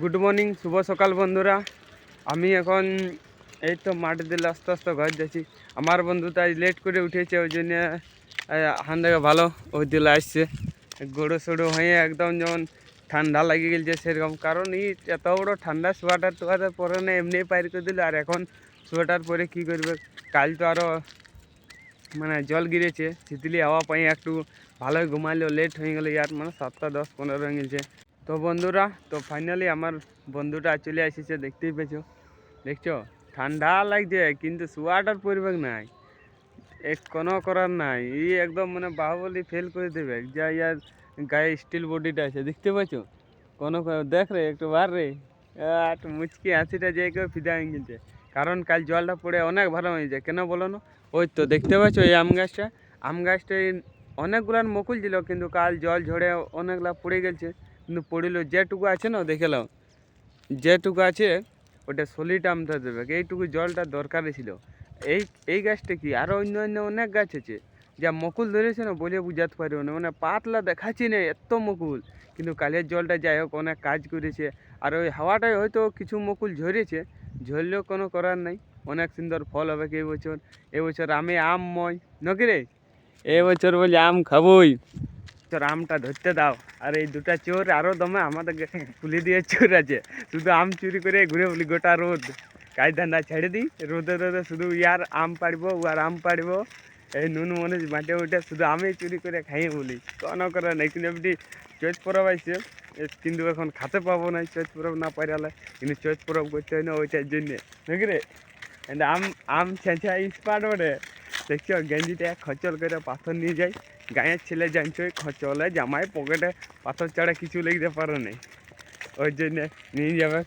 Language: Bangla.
গুড মর্নিং, শুভ সকাল বন্ধুরা। আমি এখন এই তো মাঠ দিলে আস্তে আস্তে ঘর যাচ্ছি। আমার বন্ধুটা আজ লেট করে উঠেছে, ওই জন্য হান থেকে ভালো ওই দিলে আসছে। গড়ো সড়ো হয়ে একদম যেমন ঠান্ডা লাগিয়ে গেছে সেরকম, কারণ এত বড় ঠান্ডা সোয়েটার টোয়াটার পরে না এমনি পার করে দিল। আর এখন সোয়েটার পরে কি করবে, কাল তো আরও মানে জল গিরেছে, শীতলি হাওয়া পাই একটু ভালোই ঘুমাইলেও লেট হয়ে গেলো। ইয়ার মানে 7টা 10 15 হয়ে গেছে। তো বন্ধুরা, তো ফাইনালি আমার বন্ধুটা চলে এসেছে, দেখতেই পেয়েছো। দেখছো ঠান্ডা লাগছে কিন্তু সোয়াটার পরিবেশ নাই, কোনো করার নাই। একদম মানে বাহুবলী ফেল করে দেবে যা ইয়ার গায়ে স্টিল বডিটা আছে, দেখতে পাচ্ছ। দেখ রে একটু বার রে, একটু মুচকি হাসিটা যে কেউ ফিদা হয়ে গেছে। কারণ কাল জলটা পড়ে অনেক ভালো হয়েছে, কেন বলো না? ওই তো দেখতে পাচ্ছ এই আম গাছটায় অনেকগুলান মুকুল ছিল, কিন্তু কাল জল ঝড়ে অনেকগুলা পড়ে গেছে। কিন্তু পড়িল যেটুকু আছে না, দেখে নাও যেটুকু আছে ওটা সলিড আমটা দেবে, এইটুকু জলটা দরকারই ছিল। এই এই গাছটা কি, আরও অন্য অন্য অনেক গাছ আছে যা মুকুল ধরেছে না, বলে বুঝাতে পারবো না। মানে পাতলা দেখাচ্ছি না এত মুকুল, কিন্তু কালের জলটা যাই হোক অনেক কাজ করেছে। আর ওই হাওয়াটায় হয়তো কিছু মুকুল ঝরেছে, ঝরলেও কোনো করার নাই। অনেক সুন্দর ফল হবে কি এবছর। এবছর আমি আমময় নাকি রে, এবছর বলি আম খাবোই। তোর আমটা ধরতে দাও। আর এই দুটা চোর আরও দমে আমাদের পুলি দিয়ে চোর আছে, শুধু আম চুরি করে ঘুরে বলি গোটা রোদ। কায়দা না ছেড়ে দিই, রোদে রোদে শুধু ইয়ার আম পাড়বো ওয়ার আম পাড়বো। এই নুন মনে মাঠে উঠে শুধু আমি চুরি করে খাইয়ে বলি, কোনো করে নাই। কিন্তু এমনি চৈত পরব আসছে, কিন্তু এখন খাতে পাবো না চৈত পরব না পারালে। কিন্তু চৈত পরব করতে হয় না ওইটার জন্যে নাকি রে। আম আম ছেঁচা স্পার্ট ওঠে, দেখছো গেঞ্জিটা খচল করে পাথর নিয়ে যায়। গাঁয়ের ছেলে জানছো খচলে জামাই পকেটে পাথর ছাড়া কিছু লিখতে পারো নেই, ওই জন্য নিয়ে যাবে।